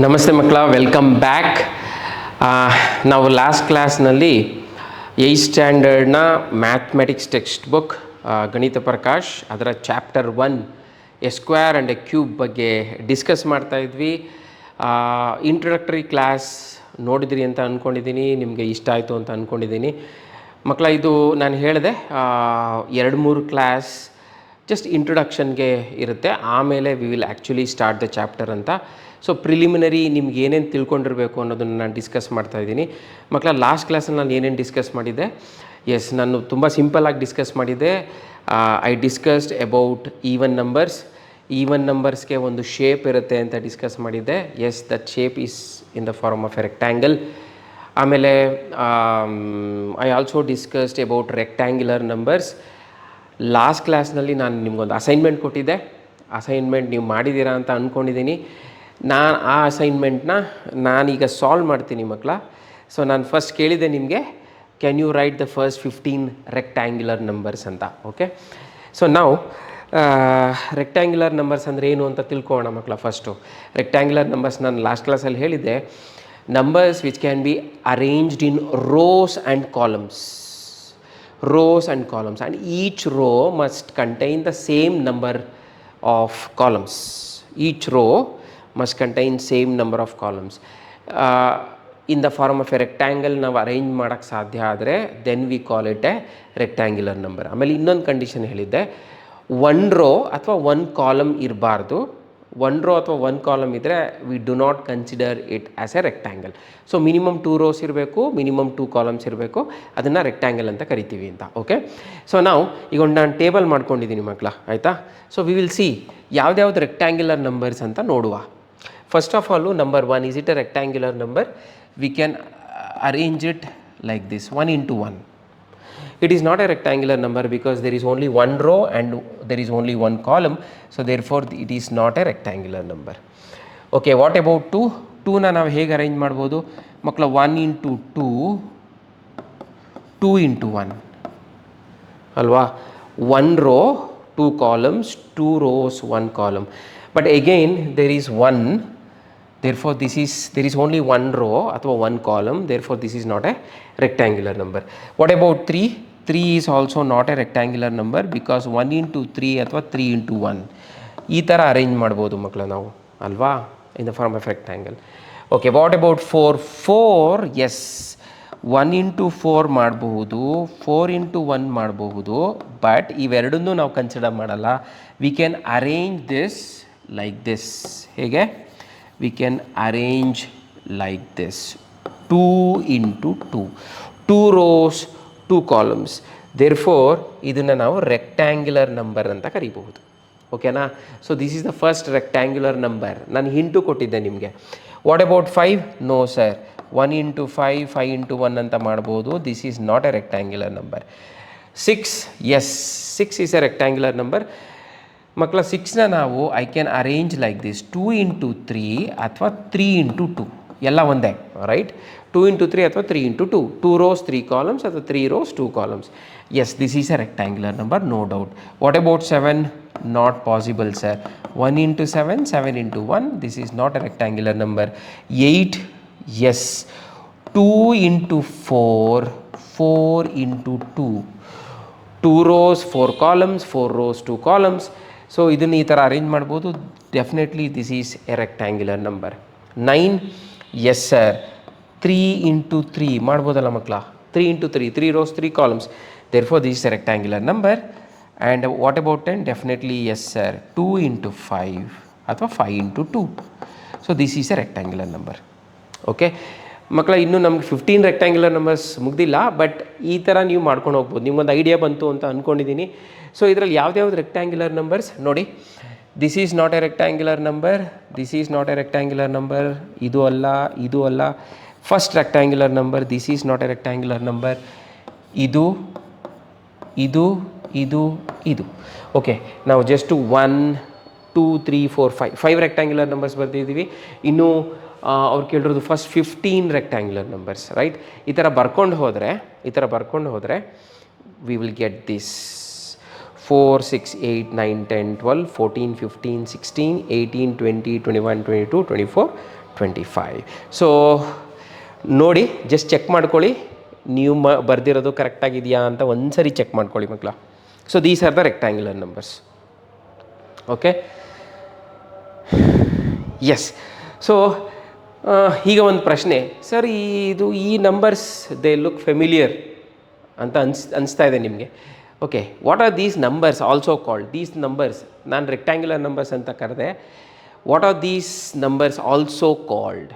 ನಮಸ್ತೆ ಮಕ್ಕಳ, welcome back. ನಾವು ಲಾಸ್ಟ್ ಕ್ಲಾಸ್ನಲ್ಲಿ 8th ಸ್ಟ್ಯಾಂಡರ್ಡ್ನ ಮ್ಯಾಥಮೆಟಿಕ್ಸ್ ಟೆಕ್ಸ್ಟ್ ಬುಕ್ ಗಣಿತ ಪ್ರಕಾಶ್ ಅದರ chapter 1 A square and A cube ಬಗ್ಗೆ ಡಿಸ್ಕಸ್ ಮಾಡ್ತಾಯಿದ್ವಿ. ಇಂಟ್ರೊಡಕ್ಟರಿ ಕ್ಲಾಸ್ ನೋಡಿದ್ರಿ ಅಂತ ಅಂದ್ಕೊಂಡಿದ್ದೀನಿ, ನಿಮಗೆ ಇಷ್ಟ ಆಯಿತು ಅಂತ ಅಂದ್ಕೊಂಡಿದ್ದೀನಿ. ಮಕ್ಕಳ, ಇದು ನಾನು ಹೇಳಿದೆ 2-3 ಕ್ಲಾಸ್ ಜಸ್ಟ್ ಇಂಟ್ರೊಡಕ್ಷನ್ಗೆ ಇರುತ್ತೆ, ಆಮೇಲೆ we will actually start the chapter ಅಂತ. ಸೊ ಪ್ರಿಲಿಮಿನರಿ ನಿಮ್ಗೆ ಏನೇನು ತಿಳ್ಕೊಂಡಿರಬೇಕು ಅನ್ನೋದನ್ನು ನಾನು ಡಿಸ್ಕಸ್ ಮಾಡ್ತಾಯಿದ್ದೀನಿ. ಮಕ್ಕಳ, ಲಾಸ್ಟ್ ಕ್ಲಾಸಲ್ಲಿ ನಾನು ಏನೇನು ಡಿಸ್ಕಸ್ ಮಾಡಿದ್ದೆ? ಎಸ್, ನಾನು ತುಂಬ ಸಿಂಪಲ್ಲಾಗಿ ಡಿಸ್ಕಸ್ ಮಾಡಿದ್ದೆ. ಐ ಡಿಸ್ಕಸ್ಡ್ ಅಬೌಟ್ ಈವನ್ ನಂಬರ್ಸ್ಗೆ ಒಂದು ಶೇಪ್ ಇರುತ್ತೆ ಅಂತ ಡಿಸ್ಕಸ್ ಮಾಡಿದ್ದೆ. Yes, that shape is in the form of a rectangle. ಆಮೇಲೆ I also discussed about rectangular numbers. Last ಕ್ಲಾಸ್ನಲ್ಲಿ ನಾನು ನಿಮ್ಗೊಂದು ಅಸೈನ್ಮೆಂಟ್ ಕೊಟ್ಟಿದ್ದೆ. ಅಸೈನ್ಮೆಂಟ್ ನೀವು ಮಾಡಿದ್ದೀರಾ ಅಂತ ಅಂದ್ಕೊಂಡಿದ್ದೀನಿ. ಆ ಅಸೈನ್ಮೆಂಟ್ನ ನಾನೀಗ ಸಾಲ್ವ್ ಮಾಡ್ತೀನಿ ಮಕ್ಕಳ. ಸೊ ನಾನು ಫಸ್ಟ್ ಕೇಳಿದ್ದೆ ನಿಮಗೆ, can you write the first 15 rectangular numbers ಅಂತ. ಓಕೆ, ಸೊ ನಾವು ರೆಕ್ಟ್ಯಾಂಗ್ಯುಲರ್ ನಂಬರ್ಸ್ ಅಂದರೆ ಏನು ಅಂತ ತಿಳ್ಕೊಳ್ಳೋಣ ಮಕ್ಕಳ. ಫಸ್ಟು ರೆಕ್ಟ್ಯಾಂಗ್ಯುಲರ್ ನಂಬರ್ಸ್ ನಾನು ಲಾಸ್ಟ್ ಕ್ಲಾಸಲ್ಲಿ ಹೇಳಿದ್ದೆ, numbers which can be arranged in rows and columns. And each row must contain the same number of columns. Each row must contain same number of columns. In the form of a rectangle ನಾವು arrange ಮಾಡೋಕ್ಕೆ ಸಾಧ್ಯ ಆದರೆ then we call it a rectangular number. ಆಮೇಲೆ ಇನ್ನೊಂದು condition ಹೇಳಿದ್ದೆ, 1 rho ಅಥವಾ 1 column ಇರಬಾರ್ದು. 1 rho ಅಥವಾ 1 ಕಾಲಮ್ ಇದ್ದರೆ we do not consider it as A rectangle. So minimum 2 rose ಇರಬೇಕು, ಮಿನಿಮಮ್ 2 ಕಾಲಮ್ಸ್ ಇರಬೇಕು, ಅದನ್ನು ರೆಕ್ಟ್ಯಾಂಗಲ್ ಅಂತ ಕರಿತೀವಿ ಅಂತ. ಓಕೆ, ಸೊ ನಾವು ಈಗ ನಾನು ಟೇಬಲ್ ಮಾಡ್ಕೊಂಡಿದ್ದೀನಿ ಮಕ್ಕಳ, ಆಯಿತಾ? ಸೊ ವಿ ವಿಲ್ ಸಿ ಯಾವ್ದ್ಯಾವ್ದು ರೆಕ್ಟ್ಯಾಂಗ್ಯುಲರ್ ನಂಬರ್ಸ್ ಅಂತ ನೋಡುವ. First of all, number 1, is it a rectangular number? We can arrange it like this, 1 into 1. It is not a rectangular number because there is only 1 row and there is only 1 column. So therefore it is not a rectangular number. Okay, what about 2? 2ನ ನಾವು ಹೇಗೆ arrange ಮಾಡ್ಬೋದು ಮಕ್ಕಳ? 1 into 2, 2 into 1 ಅಲ್ವಾ? 1 row 2 columns, 2 rows 1 column. But again there is 1, therefore there is only 1 row ಅಥವಾ 1 column, therefore this is not a rectangular number. What about 3? 3 is also not a rectangular number because 1 into 3 ಅಥವಾ 3 into 1 ಈ ಥರ arrange ಮಾಡ್ಬೋದು ಮಕ್ಕಳ ನಾವು, ಅಲ್ವಾ? In the form of rectangle. Okay, what about 4? 4, yes, 1 into 4 ಮಾಡಬಹುದು, 4 into 1 ಮಾಡಬಹುದು, but ಇವೆರಡನ್ನೂ ನಾವು ಕನ್ಸಿಡರ್ ಮಾಡಲ್ಲ. V can arrange this like this. ಹೇಗೆ? we can arrange like this, 2 into 2, 2 rows 2 columns. therefore ಇದನ್ನು ನಾವು ರೆಕ್ಟ್ಯಾಂಗ್ಯುಲರ್ ನಂಬರ್ ಅಂತ ಕರಿಬಹುದು. ಓಕೆನಾ? So this is the first rectangular number. ನಾನು ಹಿಂಟು ಕೊಟ್ಟಿದ್ದೆ ನಿಮಗೆ. What about 5? No sir, 1 into 5, 5 into 1 ಅಂತ ಮಾಡ್ಬೋದು. This is not a rectangular number. 6, yes, 6 is a rectangular number. ಮಕ್ಕಳ, 6ನ ನಾವು I can arrange like this, 2 into 3 ಅಥವಾ 3 into 2 ಎಲ್ಲ ಒಂದೇ, ರೈಟ್? 2 into 3 ಅಥವಾ 3 into 2, 2 rows 3 columns ಅಥವಾ 3 rows 2 columns. Yes, this is a rectangular number, no doubt. What about 7? Not possible sir. 1 into 7, 7 into 1, this is not a rectangular number. 8, yes, 2 into 4, 4 into 2, 2 rows 4 columns, 4 rows 2 columns. So ಇದನ್ನು ಈ ಥರ arrange ಮಾಡ್ಬೋದು. Definitely this is a rectangular number. 9, yes sir, 3 into 3 ಮಾಡ್ಬೋದಲ್ಲ ಮಕ್ಕಳ? 3 into 3, 3 rows 3 columns, therefore this is a rectangular number. And what about 10? Definitely yes sir, 2 into 5 ಅಥವಾ 5 into 2. So this is a rectangular number. Okay ಮಕ್ಕಳ, ಇನ್ನೂ ನಮ್ಗೆ 15 rectangular numbers ಮುಗ್ದಿಲ್ಲ, but ಈ ಥರ ನೀವು ಮಾಡ್ಕೊಂಡು ಹೋಗ್ಬೋದು. ನಿಮ್ಗೊಂದು ಐಡಿಯಾ ಬಂತು ಅಂತ ಅಂದ್ಕೊಂಡಿದ್ದೀನಿ. ಸೊ ಇದರಲ್ಲಿ ಯಾವ್ದ್ಯಾವ್ದು ರೆಕ್ಟ್ಯಾಂಗ್ಯುಲರ್ ನಂಬರ್ಸ್ ನೋಡಿ. This is not a rectangular number, this is not a rectangular number, ಇದು ಅಲ್ಲ, ಇದು ಅಲ್ಲ. First rectangular number, this is not a rectangular number, ಇದು, ಇದು, ಇದು, ಇದು. ಓಕೆ, ನಾವು ಜಸ್ಟ್ 1, 2, 3, 4, 5 ರೆಕ್ಟ್ಯಾಂಗ್ಯುಲರ್ ನಂಬರ್ಸ್ ಬರ್ತಿದ್ದೀವಿ. ಇನ್ನು ಅವ್ರು ಕೇಳಿರೋದು ಫಸ್ಟ್ 15 ರೆಕ್ಟ್ಯಾಂಗ್ಯುಲರ್ ನಂಬರ್ಸ್, ರೈಟ್? ಈ ಥರ ಬರ್ಕೊಂಡು ಹೋದರೆ we will get this 4, 6, 8, 9, 10, 12, 14, 15, 16, 18, 20, 21, 22, 24, 25. So ನೋಡಿ, ಜಸ್ಟ್ ಚೆಕ್ ಮಾಡ್ಕೊಳ್ಳಿ ನೀವು ಬರ್ದಿರೋದು ಕರೆಕ್ಟಾಗಿದೆಯಾ ಅಂತ ಒಂದು ಸರಿ ಚೆಕ್ ಮಾಡ್ಕೊಳ್ಳಿ ಮಕ್ಕಳ. So these are the rectangular numbers. Okay, yes. So ಈಗ ಒಂದು ಪ್ರಶ್ನೆ, ಸರ್ ಈ ನಂಬರ್ಸ್ ದೇ ಲುಕ್ ಫೆಮಿಲಿಯರ್ ಅಂತ ಅನಿಸ್ತಾ ಇದೆ ನಿಮಗೆ. Okay, what are these numbers also called? These numbers ನಾನು ರೆಕ್ಟ್ಯಾಂಗ್ಯುಲರ್ ನಂಬರ್ಸ್ ಅಂತ ಕರೆದೆ. What are these numbers also called?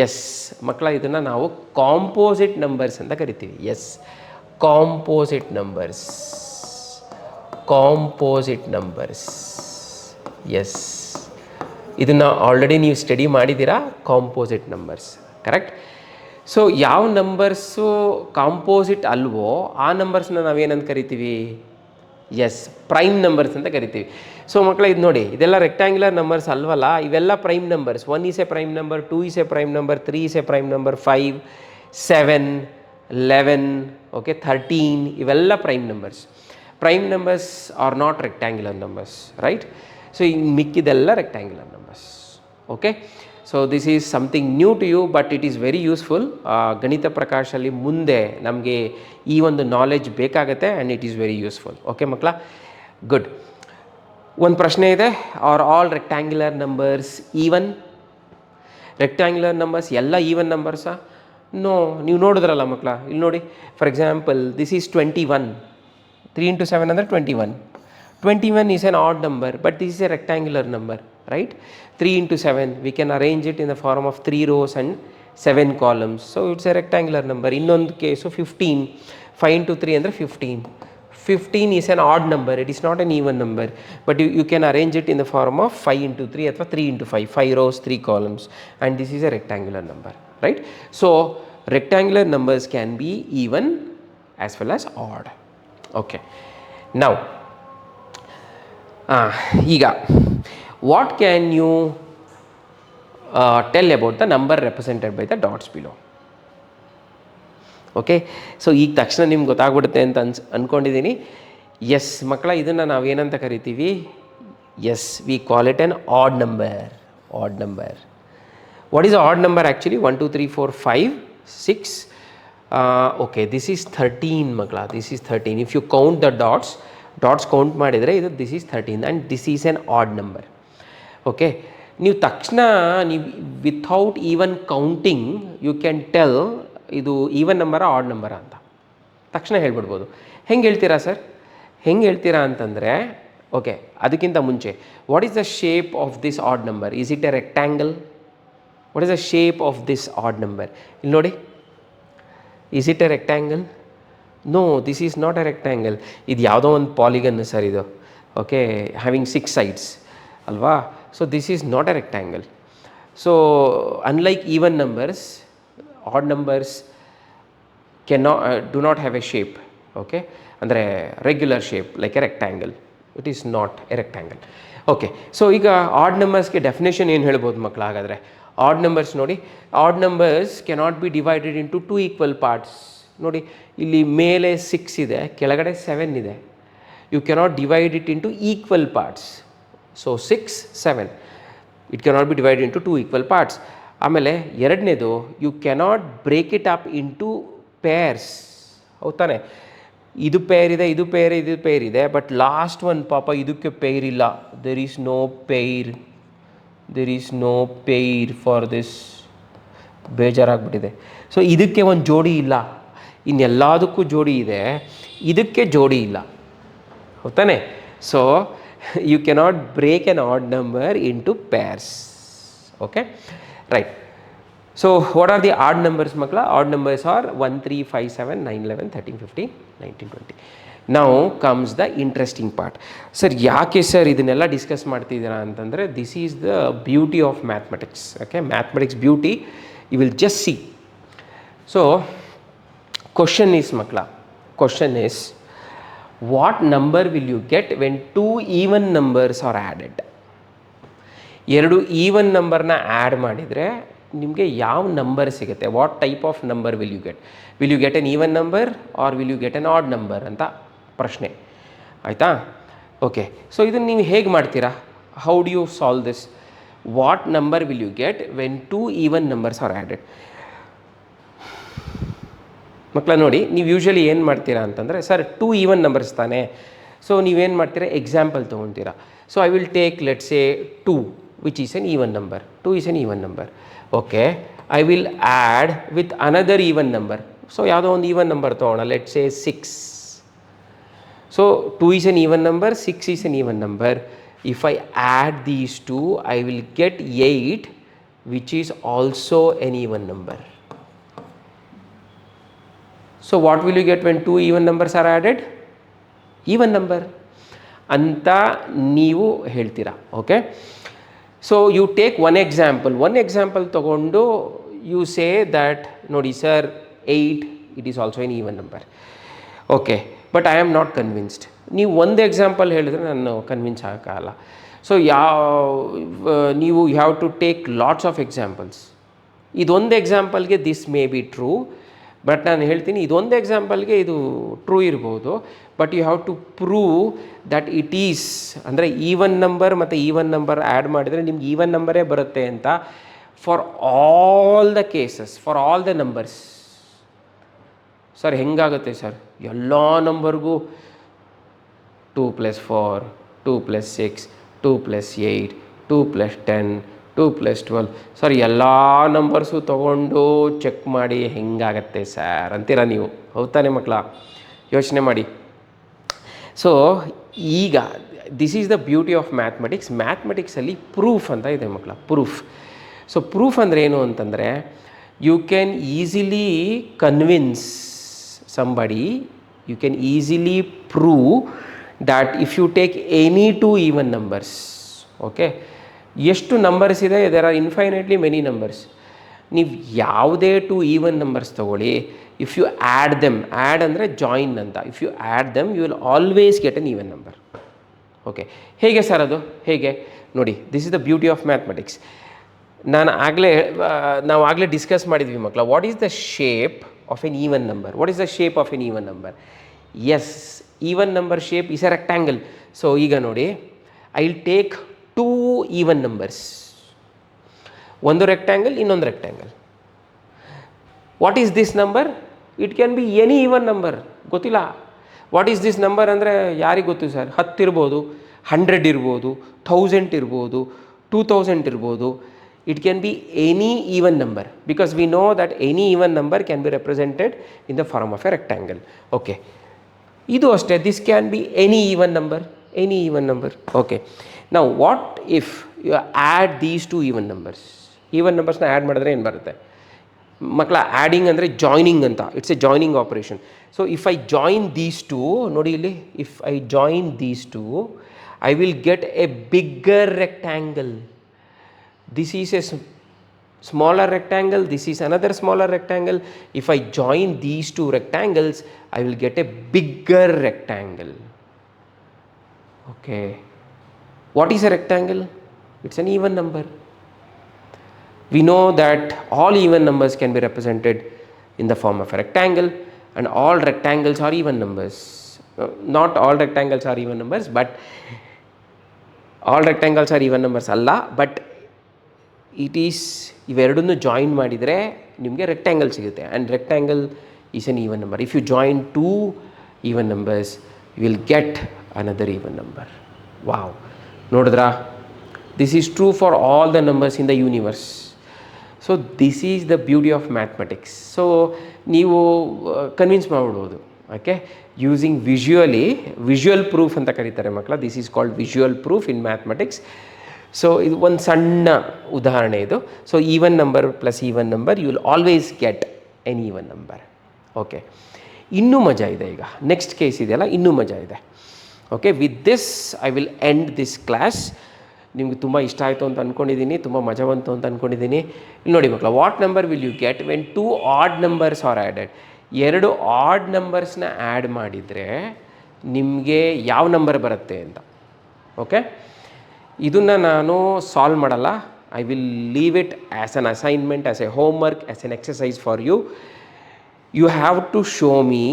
Yes ಮಕ್ಕಳ, ಇದನ್ನು ನಾವು ಕಾಂಪೋಸಿಟ್ ನಂಬರ್ಸ್ ಅಂತ ಕರಿತೀವಿ. Yes, composite numbers. Composite numbers, yes. ಇದನ್ನು ಆಲ್ರೆಡಿ ನೀವು ಸ್ಟಡಿ ಮಾಡಿದ್ದೀರಾ, ಕಾಂಪೋಸಿಟ್ ನಂಬರ್ಸ್, ಕರೆಕ್ಟ್. ಸೊ ಯಾವ ನಂಬರ್ಸು ಕಾಂಪೋಸಿಟ್ ಅಲ್ವೋ ಆ ನಂಬರ್ಸ್ನ ನಾವೇನಂತ ಕರಿತೀವಿ? ಎಸ್, ಪ್ರೈಮ್ ನಂಬರ್ಸ್ ಅಂತ ಕರಿತೀವಿ. ಸೊ ಮಕ್ಕಳ ಇದು ನೋಡಿ, ಇದೆಲ್ಲ ರೆಕ್ಟ್ಯಾಂಗ್ಯುಲರ್ ನಂಬರ್ಸ್ ಅಲ್ವಲ್ಲ, ಇವೆಲ್ಲ prime numbers. 1 is a prime number, 2 is a prime number, 3 is a prime number, 5, 7, 11, okay, 13 ಇವೆಲ್ಲ prime numbers. Prime numbers are not rectangular numbers, right? So ಈಗ ಮಿಕ್ಕಿದೆಲ್ಲ rectangular numbers. Okay, so this is something new to you, but it is very useful. ಗಣಿತ ಪ್ರಕಾಶಲ್ಲಿ ಮುಂದೆ ನಮಗೆ ಈ ಒಂದು knowledge ಬೇಕಾಗುತ್ತೆ and it is very useful. Okay ಮಕ್ಕಳ, ಗುಡ್. ಒಂದು ಪ್ರಶ್ನೆ ಇದೆ, are all rectangular numbers even? Rectangular numbers ಎಲ್ಲ ಈವನ್ ನಂಬರ್ಸಾ? ನೋ. ನೀವು ನೋಡಿದ್ರಲ್ಲ ಮಕ್ಕಳ, ಇಲ್ಲಿ ನೋಡಿ, for example this is 21. 3 into 7 ಅಂದರೆ 21. 21 is an odd number, but this is a rectangular number, right? 3 into 7, we can arrange it in the form of 3 rows and 7 columns. So it's a rectangular number. ಇನ್ನೊಂದು case 15. 5 into 3 ಅಂದರೆ 15. 15 is an odd number, it is not an even number, but you can arrange it in the form of 5 into 3 ಅಥವಾ 3 into 5. 5 rows, 3 columns, and this is a rectangular number, right? So rectangular numbers can be even as well as odd. Okay, now ಈಗ what can you tell about the number represented by the dots below? Okay, so ಈಗ ತಕ್ಷಣ ನಿಮ್ಗೆ ಗೊತ್ತಾಗ್ಬಿಡುತ್ತೆ ಅಂತ ಅಂದ್ಕೊಂಡಿದ್ದೀನಿ. S ಮಕ್ಕಳ, ಇದನ್ನು ನಾವೇನಂತ ಕರಿತೀವಿ? Yes, we call it an odd number. Odd number. What is odd number actually? 1 2 3 4 5 6. Okay, this is 13 ಮಕ್ಕಳ, this is 13. If you count the dots count ಮಾಡಿದರೆ ಇದು this is 13 and this is an odd number. Okay, ನೀವು ತಕ್ಷಣ ನೀವು without even counting you can tell ಇದು even ನಂಬರಾ odd ನಂಬರಾ ಅಂತ ತಕ್ಷಣ ಹೇಳ್ಬಿಡ್ಬೋದು. ಹೆಂಗೆ ಹೇಳ್ತೀರಾ ಸರ್? ಹೆಂಗೆ ಹೇಳ್ತೀರಾ ಅಂತಂದರೆ, ಓಕೆ, ಅದಕ್ಕಿಂತ ಮುಂಚೆ what is the shape of this odd number? Is it a rectangle? What is the shape of this odd number? ಇಲ್ಲಿ ನೋಡಿ, is it a rectangle? No, this is not a rectangle. ಇದು ಯಾವುದೋ ಒಂದು polygon sir ಇದು. Okay, having 6 sides ಅಲ್ವಾ? So this is not a rectangle. So unlike even numbers, odd numbers do not have a shape. Okay, ಅಂದರೆ regular shape like A rectangle. It is not a rectangle. Okay, so ಈಗ add ನಂಬರ್ಸ್ಗೆ definition ಏನು ಹೇಳ್ಬೋದು ಮಕ್ಕಳು? ಹಾಗಾದರೆ add numbers ನೋಡಿ, add numbers cannot be divided into 2 equal parts. ನೋಡಿ, ಇಲ್ಲಿ ಮೇಲೆ 6 ಇದೆ, ಕೆಳಗಡೆ 7 ಇದೆ. You cannot divide it into equal parts. So 6 7 it cannot be divided into 2 equal parts. ಆಮೇಲೆ ಎರಡನೇದು, you cannot break it up into pairs. ಹೌದಾನೆ? ಇದು ಪೇರ್ ಇದೆ, ಇದು ಪೇರ್, ಇದು ಪೇರ್ ಇದೆ, ಬಟ್ ಲಾಸ್ಟ್ ಒನ್ ಪಾಪ ಇದಕ್ಕೆ ಪೇರ್ ಇಲ್ಲ. There is no pair, there is no pair for this. ಬೇಜಾರಾಗ್ಬಿಟ್ಟಿದೆ. ಸೊ ಇದಕ್ಕೆ ಒಂದು ಜೋಡಿ ಇಲ್ಲ, ಇನ್ನೆಲ್ಲದಕ್ಕೂ ಜೋಡಿ ಇದೆ, ಇದಕ್ಕೆ ಜೋಡಿ ಇಲ್ಲ. ಹೌದಾನೆ? So you cannot break an odd number into pairs. Okay, right. So what are the odd numbers ಮಕ್ಕಳ? Odd numbers are 1 3 5 7 9 11 13 15 19 20. Now comes the interesting part. Sir ಯಾಕೆ ಸರ್ ಇದನ್ನೆಲ್ಲ ಡಿಸ್ಕಸ್ ಮಾಡ್ತಿದ್ದೀರಾ ಅಂತಂದರೆ, this is the beauty of mathematics. Okay, mathematics beauty you will just see. So question is makla, question is, what number will you get when 2 even numbers are added? ಎರಡು even ನಂಬರ್ನ add ಮಾಡಿದರೆ ನಿಮಗೆ ಯಾವ number ಸಿಗುತ್ತೆ? What type of number will you get? Will you get an even number or will you get an odd number ಅಂತ ಪ್ರಶ್ನೆ. ಆಯಿತಾ? Okay, so ಇದನ್ನು ನೀವು ಹೇಗೆ ಮಾಡ್ತೀರಾ? How do you solve this? What number will you get when two even numbers are added. ಮಕ್ಕಳ ನೋಡಿ, ನೀವು ಯೂಶ್ವಲಿ ಏನು ಮಾಡ್ತೀರಾ ಅಂತಂದರೆ, ಸರ್ ಟೂ ಈವನ್ ನಂಬರ್ಸ್ ತಾನೇ, ಸೊ ನೀವೇನು ಮಾಡ್ತೀರಾ, ಎಕ್ಸಾಂಪಲ್ ತೊಗೊತೀರಾ. So I will take let's say 2 which is an even number. 2 is an even number. Okay, I will add with another even number. So ಯಾವುದೋ ಒಂದು even number ತೊಗೊಳ್ಳೋಣ, let's say 6. So 2 is an even number, 6 is an even number. If I add these two, I will get 8, which is also an even number. So what will you get when two even numbers are added? Even number ಅಂತ ನೀವು ಹೇಳ್ತೀರಾ. Okay, so you take one example ತೊಗೊಂಡು you say that ನೋಡಿ sir 8 it is also an even number. Okay, but I am not convinced. ನೀವು ಒಂದು example ಹೇಳಿದ್ರೆ ನಾನು convince ಆಗೋಕ್ಕಾಗಲ್ಲ. ಸೊ ನೀವು you have to take lots of examples. ಇದೊಂದು ಎಕ್ಸಾಂಪಲ್ಗೆ this may be true, but ನಾನು ಹೇಳ್ತೀನಿ ಇದೊಂದು ಎಕ್ಸಾಂಪಲ್ಗೆ ಇದು ಟ್ರೂ ಇರ್ಬೋದು, but you have to prove that it is, ಅಂದರೆ ಈವನ್ ನಂಬರ್ ಮತ್ತು ಈವನ್ ನಂಬರ್ ಆ್ಯಡ್ ಮಾಡಿದರೆ ನಿಮ್ಗೆ ಈವನ್ ನಂಬರೇ ಬರುತ್ತೆ ಅಂತ, for all the cases, for all the numbers. Sir ಹೆಂಗಾಗುತ್ತೆ ಸರ್, ಎಲ್ಲ ನಂಬರ್ಗೂ 2 + 4, 2 + 6, 2 + 8, 2 + 10, 2 + 12, ಸರ್ ಎಲ್ಲ ನಂಬರ್ಸು ತೊಗೊಂಡು ಚೆಕ್ ಮಾಡಿ ಹೆಂಗಾಗತ್ತೆ ಸರ್ ಅಂತೀರ ನೀವು. ಹೌದಾನೆ ಮಕ್ಕಳ, ಯೋಚನೆ ಮಾಡಿ. ಸೊ ಈಗ this is the beauty of mathematics. ಮ್ಯಾಥಮೆಟಿಕ್ಸಲ್ಲಿ ಪ್ರೂಫ್ ಅಂತ ಇದೆ ಮಕ್ಕಳ, ಪ್ರೂಫ್. ಸೊ ಪ್ರೂಫ್ ಅಂದರೆ ಏನು ಅಂತಂದರೆ, you can easily convince somebody, you can easily prove that if you take any two even numbers, okay, ಎಷ್ಟು ನಂಬರ್ಸ್ ಇದೆ, there are infinitely many numbers. ನೀವು ಯಾವುದೇ ಟು ಈವನ್ ನಂಬರ್ಸ್ ತೊಗೊಳ್ಳಿ, if you add them, add ಅಂದರೆ join ಅಂತ, if you add them you will always get an even number. Okay, ಹೇಗೆ sir ಅದು ಹೇಗೆ ನೋಡಿ, this is the beauty of mathematics. ನಾವು ಆಗಲೇ ಡಿಸ್ಕಸ್ ಮಾಡಿದ್ವಿ ಮಕ್ಕಳ, what is the shape of an even number? What is the shape of an even number? Yes, even number shape is a rectangle. So ಈಗ ನೋಡಿ, I'll take two even numbers, ಒಂದು rectangle, ಇನ್ನೊಂದು rectangle. What is this number? It can be any even number. ಗೊತ್ತಿಲ್ಲ what is this number ಅಂದರೆ ಯಾರಿಗೆ ಗೊತ್ತು sir? 10 ಇರ್ಬೋದು, 100 ಇರ್ಬೋದು, 1000 ಇರ್ಬೋದು, 2000 ಇರ್ಬೋದು. It can be any even number, because we know that any even number can be represented in the form of a rectangle. Okay, idu ashte, this can be any even number, any even number. Okay, now what if you add these two even numbers? Even numbers na add madidre ಏನು ಬರುತ್ತೆ ಮಕ್ಕಳ? Adding ಅಂದರೆ joining ಅಂತ, it's A joining operation. So if I join these two, ನೋಡಿ ಇಲ್ಲಿ, if I join these two, I will get A bigger rectangle. This is a smaller rectangle, this is another smaller rectangle. If I join these two rectangles, I will get a bigger rectangle. Okay, what is a rectangle? It's an even number. We know that all even numbers can be represented in the form of a rectangle, and all rectangles are even numbers. Not all rectangles are even numbers, but all rectangles are even numbers alla, but it is, ಇವೆರಡನ್ನೂ join ಮಾಡಿದರೆ ನಿಮಗೆ rectangle ಸಿಗುತ್ತೆ, and rectangle is an even number. If you join two even numbers you will get another even number. Wow, ನೋಡಿದ್ರಾ? This is true for all the numbers in the universe. So this is the beauty of mathematics. So ನೀವು convince ಮಾಡಿಬಿಡ್ಬೋದು, okay, using visual proof ಅಂತ ಕರೀತಾರೆ ಮಕ್ಕಳ. This is called visual proof in mathematics. So ಇದು ಒಂದು ಸಣ್ಣ ಉದಾಹರಣೆ ಇದು. So even number plus even number, you will always get an even number. Okay, ಇನ್ನೂ ಮಜಾ ಇದೆ. ಈಗ ನೆಕ್ಸ್ಟ್ ಕೇಸ್ ಇದೆಯಲ್ಲ, ಇನ್ನೂ ಮಜಾ ಇದೆ. Okay, with this I will end this class. ನಿಮ್ಗೆ ತುಂಬ ಇಷ್ಟ ಆಯಿತು ಅಂತ ಅಂದ್ಕೊಂಡಿದ್ದೀನಿ, ತುಂಬ ಮಜಾ ಬಂತು ಅಂತ ಅಂದ್ಕೊಂಡಿದ್ದೀನಿ. ಇಲ್ಲಿ ನೋಡಿ ಮಕ್ಕಳ, what number will you get when two odd numbers are added? ಎರಡು ಆಡ್ ನಂಬರ್ಸ್ನ ಆ್ಯಡ್ ಮಾಡಿದರೆ ನಿಮಗೆ ಯಾವ ನಂಬರ್ ಬರುತ್ತೆ ಅಂತ. ಓಕೆ, ಇದನ್ನು ನಾನು ಸಾಲ್ವ್ ಮಾಡಲ್ಲ. I will leave it as an assignment, as a homework, as an exercise for you. You have to show me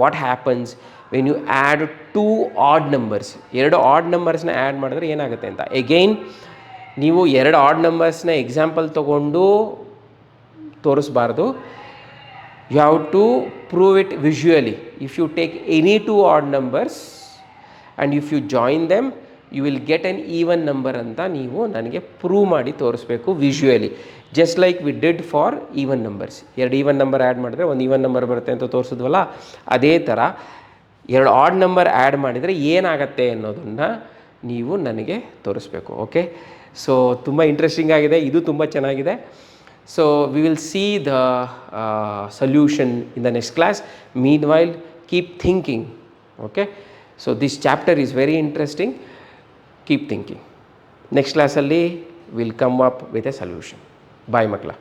what happens when you add two odd numbers. ಎರಡು odd ನಂಬರ್ಸ್ನ add ಮಾಡಿದ್ರೆ ಏನಾಗುತ್ತೆ ಅಂತ. Again ನೀವು ಎರಡು odd ನಂಬರ್ಸ್ನ example ತೊಗೊಂಡು ತೋರಿಸ್ಬಾರ್ದು. You have to prove it visually. If you take any two odd numbers and if you join them you will get an even number ಅಂತ ನೀವು ನನಗೆ ಪ್ರೂವ್ ಮಾಡಿ ತೋರಿಸ್ಬೇಕು visually. Just like we did for even numbers. ಎರಡು even number add ಮಾಡಿದ್ರೆ ಒಂದು even number ಬರುತ್ತೆ ಅಂತ ತೋರಿಸಿದ್ವಲ್ಲ, ಅದೇ ಥರ ಎರಡು ಆಡ್ ನಂಬರ್ ಆ್ಯಡ್ ಮಾಡಿದರೆ ಏನಾಗತ್ತೆ ಅನ್ನೋದನ್ನು ನೀವು ನನಗೆ ತೋರಿಸ್ಬೇಕು. ಓಕೆ, ಸೊ ತುಂಬ ಇಂಟ್ರೆಸ್ಟಿಂಗ್ ಆಗಿದೆ, ಇದು ತುಂಬ ಚೆನ್ನಾಗಿದೆ. So we will see the solution in the next class. Meanwhile keep thinking. Okay, so this chapter is very interesting. Keep thinking. Next ಕ್ಲಾಸಲ್ಲಿ will come up with a solution. Bye ಮಕ್ಕಳ.